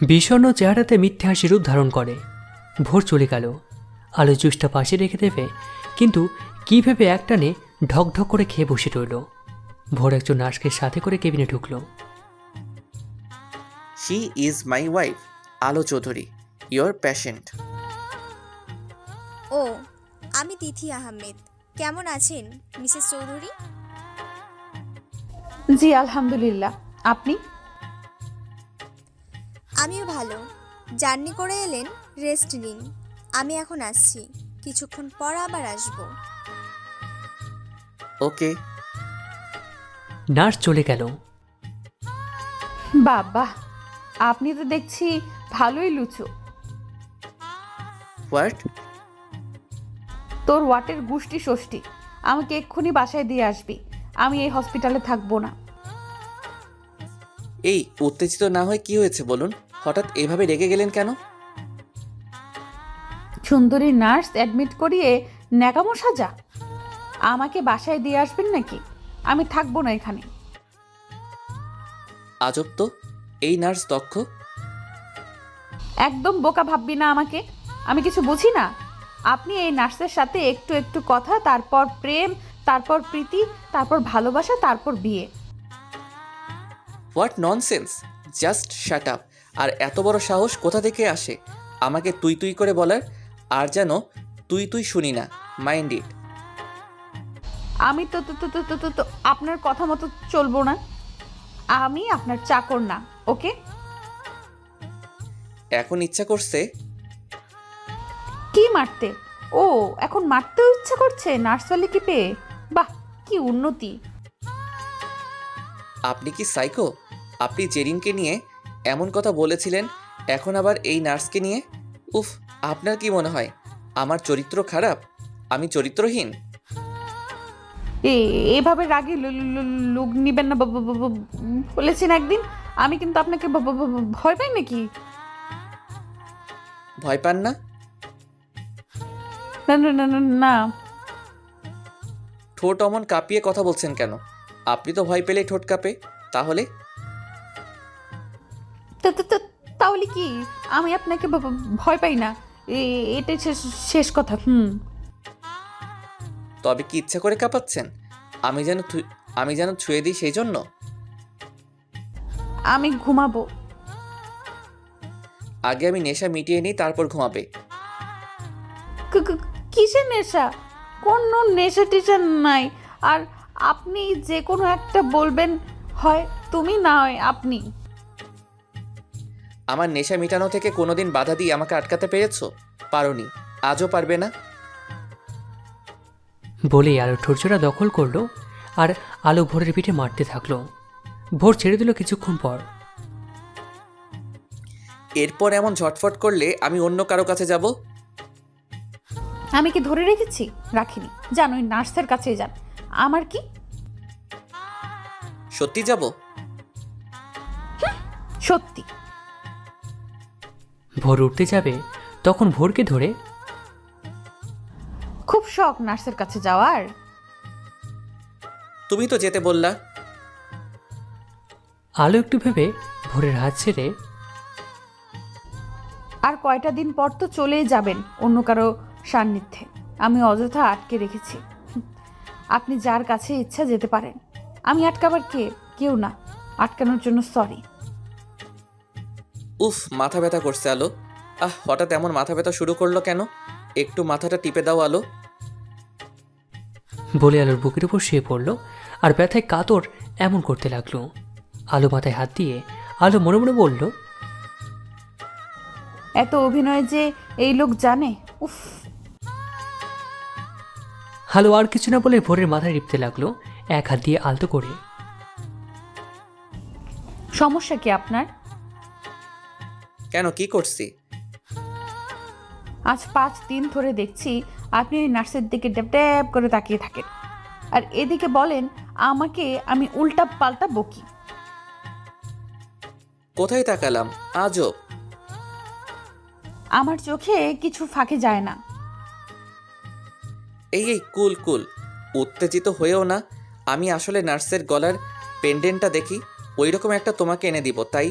বিষণ্ণ চেহারাতে মিথ্যে হাসি রূপ ধারণ করে। ভোর চলে গেল। আলো জুসটা পাশে রেখে দেবে, কিন্তু কী ভেবে একটানে ঢকঢক করে খেয়ে বসে রইল। ভোর একজন নার্সকে সাথে করে কেবিনে ঢুকল। শি ইজ মাই ওয়াইফ, আলো চৌধুরী, ইয়োর পেশেন্ট। ও, আমি তিথি আহমেদ। কেমন আছেন মিসেস চৌধুরী? জি আলহামদুলিল্লাহ, আপনি? আমিও ভালো। জার্নি করে এলেন, রেস্ট নিন। আমি এখন আসছি, কিছুক্ষণ পর আবার আসবো। ওকে। নার্স চলে গেল। বাবা, আপনি তো দেখছি ভালোই লুচো। হোয়াট? তোর ওয়াটের গুষ্টি ষষ্ঠী। আমাকে এক্ষুনি বাসায় দিয়ে আসবি। আমি এই হসপিটালে থাকবো না। এই উত্তেজিত না হয় কি হয়েছে বলুন? হঠাৎ এভাবে রেগে গেলেন কেন? সুন্দরী নার্স অ্যাডমিট করিয়ে ন্যাকামো সাজা। আমাকে বাসায় দিয়ে আসবেন নাকি? আমি থাকবো না এখানে। আজব তো, এই নার্স দক্ষ। একদম বোকা ভাববি না আমাকে। আমি কিছু বুঝি না। আপনি এই নার্সের সাথে একটু একটু কথা, তারপর প্রেম, তারপর প্রীতি, তারপর ভালোবাসা, তারপর বিয়ে। What nonsense! Just shut up. আর এত বড় সাহস কোথা থেকে আসে আমাকে তুই তুই করে বলার? আর যেন তুই তুই শুনি না, মাইন্ড ইট। আমি তো তো তো তো তো তো তো আপনার কথা মতো চলবো না। আমি আপনার চাকর না, ওকে? এখন ইচ্ছা করছে? কি মারতে? ও, এখন মারতেও ইচ্ছা করছে নার্সওয়ালি কি পেয়ে? বাহ, কি উন্নতি! আপনি কি সাইকো? আপনি জেরিনকে নিয়ে এমন কথা বলেছিলেন, এখন আবার এই নার্সকে নিয়ে? উফ, আপনার কি মনে হয় আমার চরিত্র খারাপ? আমি চরিত্রহীন? এভাবে রাগে লুক নিবেন না। বলেছেন একদিন। আমি কিন্তু আপনাকে ভয় পাই নাকি? ভয় পান না? না না না না না। ঠোঁট অমন কাঁপিয়ে কথা বলছেন কেন? আপনি তো ভয় পেলেই ঠোঁট কাঁপে। তাহলে? তাহলে কি আমি আপনাকে ভয় পাই না? এটাই শেষ কথা। তবে কি ইচ্ছা করে কাঁপাচ্ছেন? আমি যেন ছুঁয়ে দিই সেই জন্য? আমি ঘুমাবো। আগে আমি নেশা মিটিয়ে নিই, তারপর ঘুমাবে। কিসের নেশা? কোনো নেশা টেশা নাই। আর আপনি যে কোনো একটা বলবেন, হয় তুমি, না হয় আপনি। আমার নেশা মিটানো থেকে কোনোদিন বাধা দিয়ে আমাকে আটকাতে পেরেছো? পারোনি, আজও পারবে না। বলেই আলো ঠোরচোরা দখল করলো, আর আলো ভোরের পিঠে মারতে থাকলো। ভোর ছেড়ে দিল কিছুক্ষণ পর। এরপর এমন ঝটফট করলে আমি অন্য কারো কাছে যাব? আমি কি ধরে রেখেছি? রাখিনি। যান, ওই নার্সের কাছে যান। আমার কি? সত্যি যাব? সত্যি। ভোর উঠতে যাবে, তখন ভোরকে ধরে, খুব শখ নার্সের কাছে যাওয়ার? তুমি তো যেতে বললা। আলো একটু ভেবে ভোরের হাত ছেড়ে, আর কয়টা দিন পর তো চলেই যাবেন অন্য কারো সান্নিধ্যে। আমি অযথা আটকে রেখেছি। আপনি যার কাছে ইচ্ছা যেতে পারেন। আমি আটকাবার কে? কেউ না। আটকানোর জন্য সরি। উফ, মাথা ব্যথা করছে আলো। হঠাৎ এমন মাথা ব্যথা শুরু করলো কেন? একটু মাথাটা টিপে দাও আলো। বলে আলোর বুকের উপর শুয়ে পড়ল, আর ব্যথায় কাতর এমন করতে লাগলো। আলো মাথায় হাত দিয়ে আলো মনে মনে বলল, এত অভিনয় যে এই লোক জানে! উফ। আলো আর কিছু না বলে ভোরের মাথায় টিপতে লাগলো, এক হাত দিয়ে আলতো করে। সমস্যা কি আপনার? কেন, কি করছি? আজ 5 দিন ধরে দেখছি আপনি ওই নার্সের দিকে ড্যাব ড্যাব করে তাকিয়ে থাকেন, আর এদিকে বলেন আমাকে আমি উল্টা পাল্টা বকি। কোথায় তাকালাম? আজব। আমার চোখে কিছু ফাঁকে যায় না। এই কুল কুল, উত্তেজিত হয়েও না। আমি আসলে নার্সের গলার পেন্ডেন্টটা দেখি, ওই রকম একটা তোমাকে এনে দিব, তাই।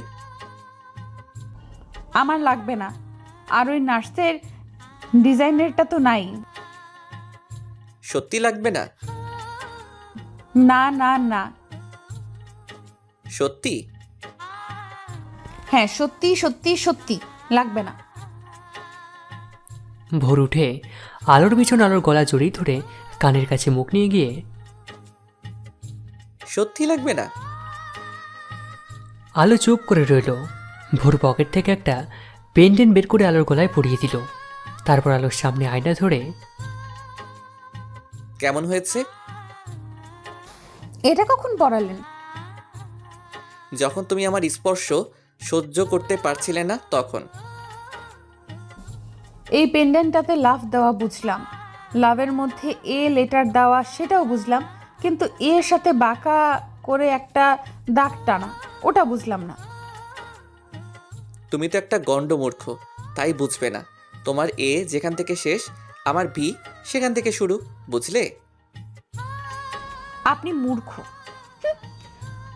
আমার লাগবে না। আর ওই নার্সের ডিজাইনেরটা তো নাই। সত্যি লাগবে না? না না না। সত্যি? হ্যাঁ, সত্যি সত্যি সত্যি লাগবে না। ভোর উঠে আলোর পিছন আলোর গলা জড়িয়ে ধরে কানের কাছে মুখ নিয়ে গিয়ে সত্যি লাগবে না? আলো চুপ করে রইল। ভোর পকেট থেকে একটা পেন্ডেন্ট বের করে আলোর গলায় পরিয়ে দিল। তারপর আলোর সামনে আয়না ধরে কেমন হয়েছে? এটা কখন পড়ালেন? যখন তুমি আমার স্পর্শ সহ্য করতে পারছিলে না তখন। এই পেন্ডেন্টটাতে লাভ দেওয়া বুঝলাম, লাভের মধ্যে এ লেটার দেওয়া সেটাও বুঝলাম, কিন্তু এর সাথে বাঁকা করে একটা দাগ টানা ওটা বুঝলাম না। তুমি তো একটা গণ্ডমূর্খ, তাই বুঝবে না। তোমার এ যেখান থেকে শেষ, আমার ভি সেখান থেকে শুরু, বুঝলে? আপনি মূর্খ। হুঁ,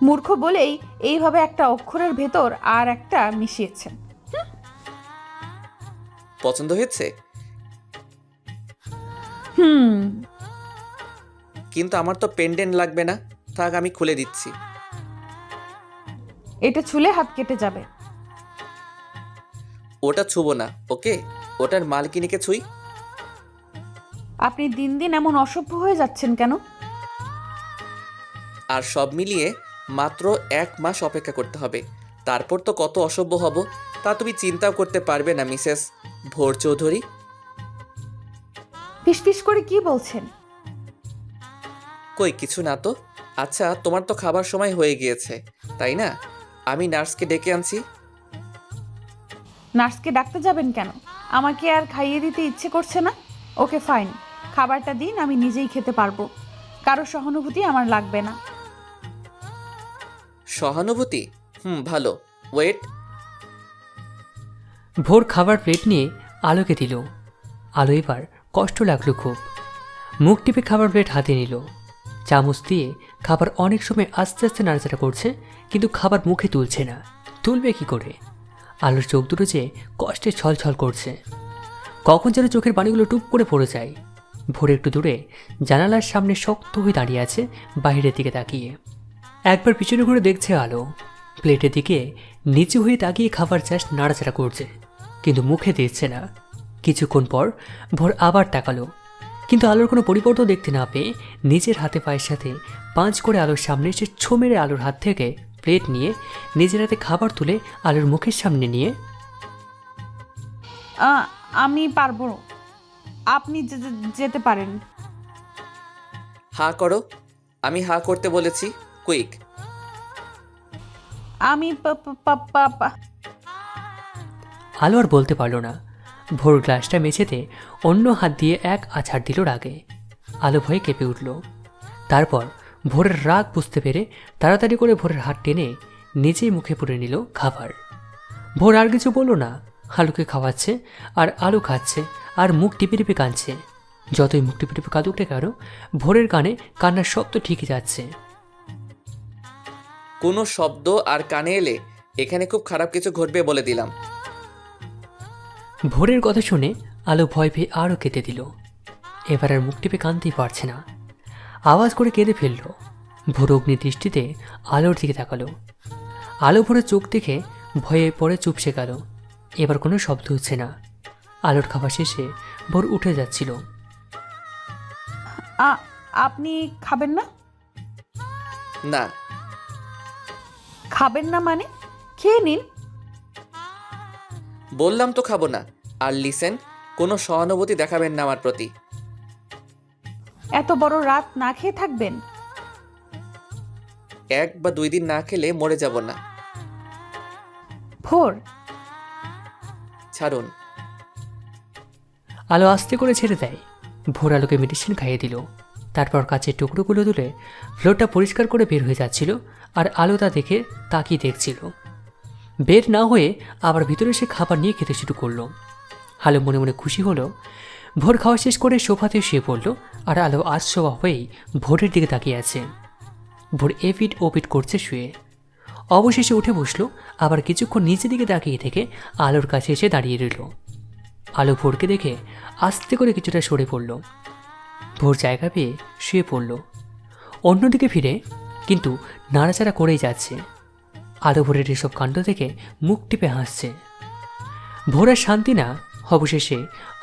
মূর্খ বলেই এইভাবে একটা অক্ষরের ভেতর আর একটা মিশিয়েছেন। পছন্দ হয়েছে? হুম। কিন্তু আমার তো পেন্ডেন্ট লাগবে না। থাক, আমি খুলে দিচ্ছি। এটা ছুলে হাত কেটে যাবে। ওটা ছুবো না, ওকে? ওটার মালকিনিকে ছুই। আপনি দিন দিন এমন অসভ্য হয়ে যাচ্ছেন কেন? আর সব মিলিয়ে মাত্র 1 মাস অপেক্ষা করতে হবে, তারপর তো কত অসভ্য হব তা তুমি চিন্তাও করতে পারবে না মিসেস ভোর চৌধুরী। ফিসফিস করে কি বলছেন? কই কিছু না তো। আচ্ছা, তোমার তো খাবার সময় হয়ে গিয়েছে, তাই না? আমি নার্সকে ডেকে আনছি। নার্সকে ডাকতে যাবেন কেন? আমাকে আর খাইয়ে দিতে ইচ্ছে করছে না। ওকে ফাইন, খাবারটা দিন, আমি নিজেই খেতে পারবো। কারো সহানুভূতি আমার লাগবে না। সহানুভূতি? ভালো। ওয়েট। ভোর খাবার প্লেট নিয়ে আলোকে দিল। আলো এবার কষ্ট লাগলো খুব। মুখ টিপে খাবার প্লেট হাতে নিল। চামচ দিয়ে খাবার অনেক সময় আস্তে আস্তে নাড়াচাড়া করছে, কিন্তু খাবার মুখে তুলছে না। তুলবে কি করে? আলোর চোখ দুটো যে কষ্টে ছলছল করছে। কখন যেন চোখের পানিগুলো টুপ করে পড়ে যায়। ভোরে একটু দূরে জানালার সামনে শক্ত হয়ে দাঁড়িয়ে আছে, বাইরের দিকে তাকিয়ে। একবার পিছনে ঘুরে দেখছে আলো। প্লেটের দিকে নিচু হয়ে তাকিয়ে খাবার জাস্ট নাড়াচাড়া করছে, কিন্তু মুখে দিচ্ছে না। কিছুক্ষণ পর ভোর আবার তাকালো, কিন্তু আলোর কোনো পরিবর্তন দেখতে না পেয়ে নিজের হাতে পায়ের সাথে পাঁচ করে আলোর সামনে এসে ছো মেরে আলোর হাত থেকে প্লেট নিয়ে নিজের হাতে খাবার তুলে আলোর মুখের সামনে নিয়ে আমি পারবো, আপনি যেতে পারেন। হা করো। আমি হা করতে বলেছি, কুইক। আমি আলো আর বলতে পারল না। ভোর গ্লাসটা মেঝেতে অন্য হাত দিয়ে এক আছাড় দিল রাগে। আলো ভয়ে কেঁপে উঠল। তারপর ভোরের রাগ বুঝতে পেরে তাড়াতাড়ি করে ভোরের হাত টেনে নিজেই মুখে পুরে নিল খাবার। ভোর আর কিছু বলল না। আলোকে খাওয়াচ্ছে আর আলো খাচ্ছে আর মুখ টিপে টিপে কাঁদছে। যতই মুখ টিপে টিপে কাঁদুক না কেন, ভোরের কানে কান্নার শব্দ ঠিকই যাচ্ছে। কোনো শব্দ আর কানে এলে এখানে খুব খারাপ কিছু ঘটবে বলে দিলাম। ভোরের কথা শুনে আলো ভয় পেয়ে আরও কেঁদে দিল। এবার আর মুখ টিপে কাঁদতেই পারছে না। আওয়াজ করে কেঁদে ফেলল। ভোর অগ্নি দৃষ্টিতে আলোর দিকে তাকালো। আলো ভোরের চোখ দেখে ভয়ে পড়ে চুপসে গেল। এবার কোনো শব্দ হচ্ছে না। আলোর খাবার শেষে ভোর উঠে যাচ্ছিল। আপনি খাবেন না? না। খাবেন না মানে? খেয়ে নিন। বললাম তো খাবো না। আর লিসেন, কোনো সহানুভূতি দেখাবেন না আমার প্রতি। এত বড় রাত না খেয়ে থাকবেন? 1 বা 2 দিন না খেলে মরে যাব না। ভোর, ছাড়ুন। আলো আস্তে করে ছেড়ে দেয়। ভোর আলোকে মেডিসিন খাইয়ে দিল। তারপর কাচের টুকরোগুলো তুলে ফ্লোরটা পরিষ্কার করে বের হয়ে যাচ্ছিল, আর আলো তা দেখে তাকিয়ে দেখছিল। বের না হয়ে আবার ভিতরে সে খাবার নিয়ে খেতে শুরু করলো। আলো মনে মনে খুশি হলো। ভোর খাওয়া শেষ করে সোফাতে শুয়ে পড়ল, আর আলো আশ্চর্য হয়েই ভোরের দিকে তাকিয়ে আছে। ভোর এপিট ওপিট করছে শুয়ে। অবশেষে উঠে বসলো, আবার কিছুক্ষণ নিচের দিকে তাকিয়ে থেকে আলোর কাছে এসে দাঁড়িয়ে রইল। আলো ভোরকে দেখে আস্তে করে কিছুটা সরে পড়ল। ভোর জায়গা পেয়ে শুয়ে পড়ল। অন্যদিকে ফিরে কিন্তু নাড়াচাড়া করেই যাচ্ছে। আলো ভোরের এসব কাণ্ড দেখে মুখ টিপে হাসছে। ভোরের শান্তি না, অবশেষে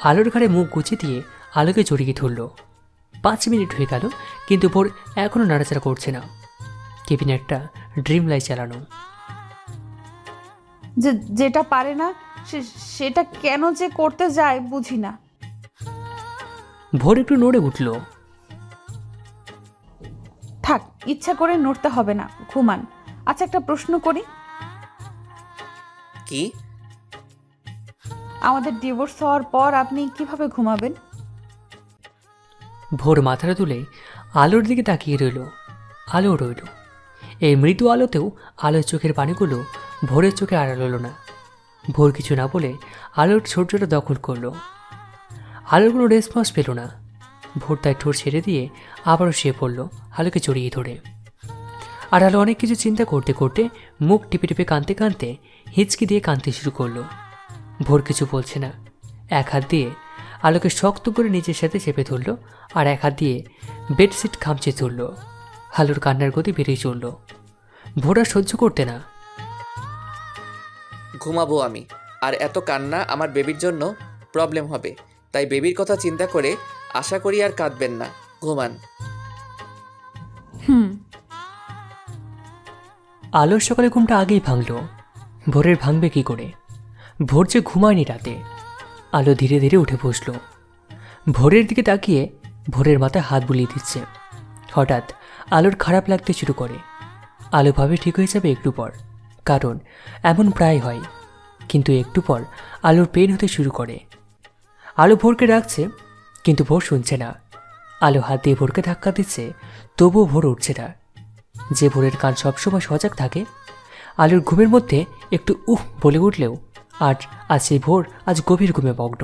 আলোর ঘাড়ে মুখ গুছিয়ে দিয়ে আলোকে জড়িয়ে ধরল। 5 মিনিট হয়ে গেল কিন্তু ভোর এখনও নাড়াচাড়া করছে না। কেবিনে একটা ড্রিম লাইট চালানো। যেটা পারে না সেটা কেন যে করতে যায় বুঝি না। ভোর একটু নড়ে উঠল। থাক, ইচ্ছা করে নড়তে হবে না, ঘুমান। আচ্ছা, একটা প্রশ্ন করি। কি? আমাদের ডিভোর্স হওয়ার পর আপনি কিভাবে ঘুমাবেন? ভোর মাথাটা তুলে আলোর দিকে তাকিয়ে রইল। আলো রইল। এই মৃদু আলোতেও আলোর চোখের পানিগুলো ভোরের চোখে আড়াল হলো না। ভোর কিছু না বলে আলোর সূর্যটা দখল করলো। আলোর কোনো রেসপন্স পেল না। ভোর তাই ঠোঁট ছেড়ে দিয়ে আবারও শুয়ে পড়ল আলোকে জড়িয়ে ধরে। আর আলো অনেক কিছু চিন্তা করতে করতে মুখ টিপে টিপে কাঁদতে কাঁদতে হিচকি দিয়ে কাঁদতে শুরু করলো। ভোর কিছু বলছে না। এক হাত দিয়ে আলোকে শক্ত করে নিজের সাথে চেপে ধরল, আর এক হাত দিয়ে বেডশিট খামচে ধরল। আলোর কান্নার গতি বেড়েই চলল। ভোর আর সহ্য করতে না। ঘুমাবো আমি, আর এত কান্না আমার বেবির জন্য প্রবলেম হবে, তাই বেবির কথা চিন্তা করে আশা করি আর কাঁদবেন না, ঘুমান। আলোর সকালে ঘুমটা আগেই ভাঙল। ভোরের ভাঙবে কি করে? ভোর যে ঘুমায়নি রাতে। আলো ধীরে ধীরে উঠে বসল। ভোরের দিকে তাকিয়ে ভোরের মাথায় হাত বুলিয়ে দিচ্ছে। হঠাৎ আলোর খারাপ লাগতে শুরু করে। আলো ভাবে ঠিক হয়ে যাবে একটু পর, কারণ এমন প্রায় হয়। কিন্তু একটু পর আলোর পেন হতে শুরু করে। আলো ভোরকে ডাকছে কিন্তু ভোর শুনছে না। আলো হাত দিয়ে ভোরকে ধাক্কা দিচ্ছে, তবুও ভোর উঠছে না। যে ভোরের কান সবসময় সজাগ থাকে, আলোর ঘুমের মধ্যে একটু বলে উঠলেও আজ সেই ভোর আজ গভীর ঘুমে মগ্ন।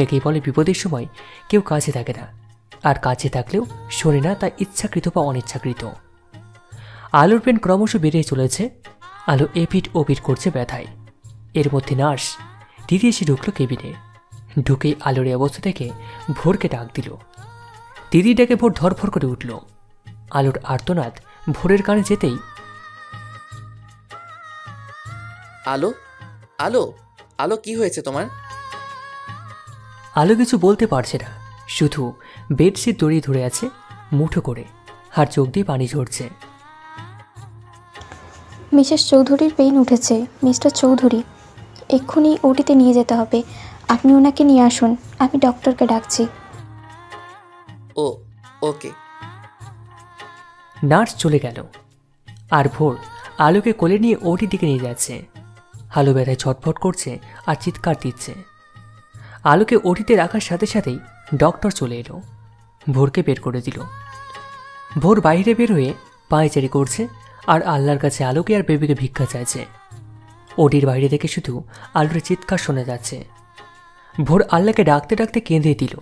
একেই বলে বিপদের সময় কেউ কাছে থাকে না, আর কাছে থাকলেও শোনে না, তা ইচ্ছাকৃত বা অনিচ্ছাকৃত। আলোর পেন ক্রমশ বেড়ে চলেছে। আলো এপিট ওপিট করছে ব্যথায়। এর মধ্যে নার্স দিদি এসে ঢুকলো কেবিনে। ঢুকেই আলোর এই অবস্থা থেকে ভোরকে ডাক দিল। দিদি ডেকে ভোর ধরফর করে উঠল। আলোর আর্তনাদ ভোরের কানে যেতেই, আলো, আলো, আলো, কি হয়েছে তোমার? আলো কিছু বলতে পারছে না, শুধু বেডশিট দড়িয়ে ধরে আছে মুঠো করে, আর চোখ দিয়ে পানি ঝরছে। মিসেস চৌধুরীর পেইন উঠেছে। মিস্টার চৌধুরী, এক্ষুনি ওটিতে নিয়ে যেতে হবে। আপনি ওনাকে নিয়ে আসুন, আমি ডক্টরকে ডাকছি। ও, ওকে। নার্স চলে গেল। আর ভোর আলোকে কোলে নিয়ে ওটির দিকে নিয়ে যাচ্ছে। আলো ব্যথায় ছটফট করছে আর চিৎকার দিচ্ছে। আলোকে ওটিতে রাখার সাথে সাথেই ডক্টর চলে এলো। ভোরকে বের করে দিল। ভোর বাইরে বের হয়ে পায়চারি করছে আর আল্লাহর কাছে আলোকে আর বেবিকে ভিক্ষা চাইছে। ওটির বাইরে থেকে শুধু আলোর চিৎকার শোনা যাচ্ছে। ভোর আল্লাহকে ডাকতে ডাকতে কেঁদে দিল।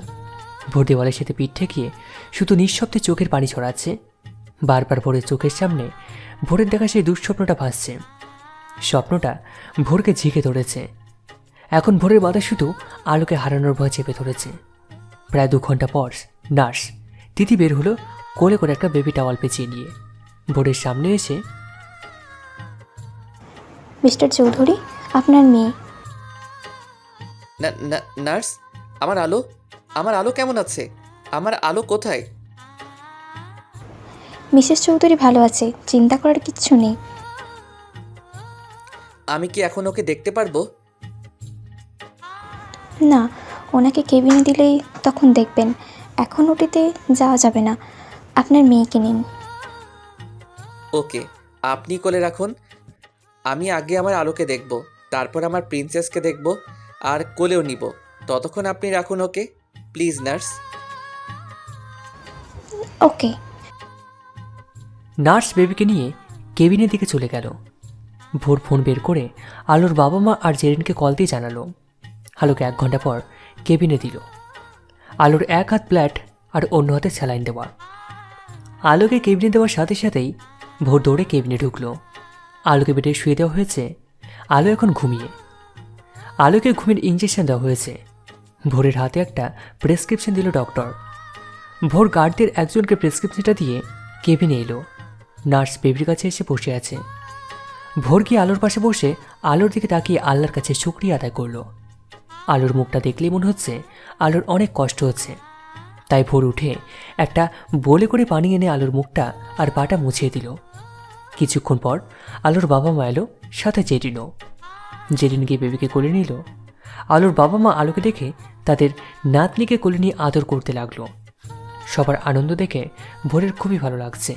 ভোর দেওয়ালের সাথে পিঠ ঠেকিয়ে শুধু নিঃশব্দে চোখের পানি ছড়াচ্ছে। বারবার ভোরের চোখের সামনে ভোরের দেখা সেই দুঃস্বপ্নটা ভাসছে। স্বপ্নটা ভোরকে ঝিঁকে ধরেছে। এখন ভোরের মাথা শুধু আলোকে হারানোর ভয় চেপে ধরেছে। প্রায় 2 ঘন্টা পর নার্স দিদি বের হলো কোলে করে একটা বেবি টাওয়াল পেঁচিয়ে নিয়ে। ভোরের সামনে এসে, মিস্টার চৌধুরী, আপনার মেয়ে। নার্স, আমার আলো, আমার আলো কেমন আছে? আমার আলো কোথায়? মিসেস চৌধুরী ভালো আছে, চিন্তা করার কিচ্ছু নেই। আমি কি এখন ওকে দেখতে পারবো? না, ওনাকে কেবিনে দিলেই তখন দেখবেন। এখন ওটিতে যাওয়া যাবে না। আপনার মেয়েকে নিন। ওকে, আপনি কোলে রাখুন। আমি আগে আমার আলোকে দেখব, তারপর আমার প্রিন্সেসকে দেখব, আর কোলেও নিব। ততক্ষণ আপনি রাখুন ওকে, প্লিজ নার্স। ওকে। নার্স বেবিকে নিয়ে কেবিনের দিকে চলে গেল। ভোর ফোন বের করে আলোর বাবা মা আর জেরিনকে কল দিয়ে জানালো। আলোকে 1 ঘন্টা পর কেবিনে দিল। আলোর এক হাত প্ল্যাট আর অন্য হাতে স্যালাইন দেওয়া। আলোকে কেবিনে দেওয়ার সাথে সাথেই ভোর দৌড়ে কেবিনে ঢুকলো। আলোকে বেডে শুয়ে দেওয়া হয়েছে। আলো এখন ঘুমিয়ে। আলোকে ঘুমের ইঞ্জেকশন দেওয়া হয়েছে। ভোরের হাতে একটা প্রেসক্রিপশন দিল ডক্টর। ভোর গার্ডদের একজনকে প্রেসক্রিপশনটা দিয়ে কেবিনে এলো। নার্স বেবির কাছে এসে বসে আছে। ভোর গিয়ে আলোর পাশে বসে আলোর দিকে তাকিয়ে আল্লাহর কাছে শুকরিয়া আদায় করলো। আলোর মুখটা দেখলেই মনে হচ্ছে আলোর অনেক কষ্ট হচ্ছে। তাই ভোর উঠে একটা বলে করে পানি এনে আলোর মুখটা আর পাটা মুছিয়ে দিল। কিছুক্ষণ পর আলোর বাবা মা এলো, সাথে জেরিনও। জেরিন গিয়ে বেবিকে কোলে নিল। আলোর বাবা মা আলোকে দেখে তাদের নাতনিকে কোলে নিয়ে আদর করতে লাগলো। সবার আনন্দ দেখে ভোরের খুবই ভালো লাগছে।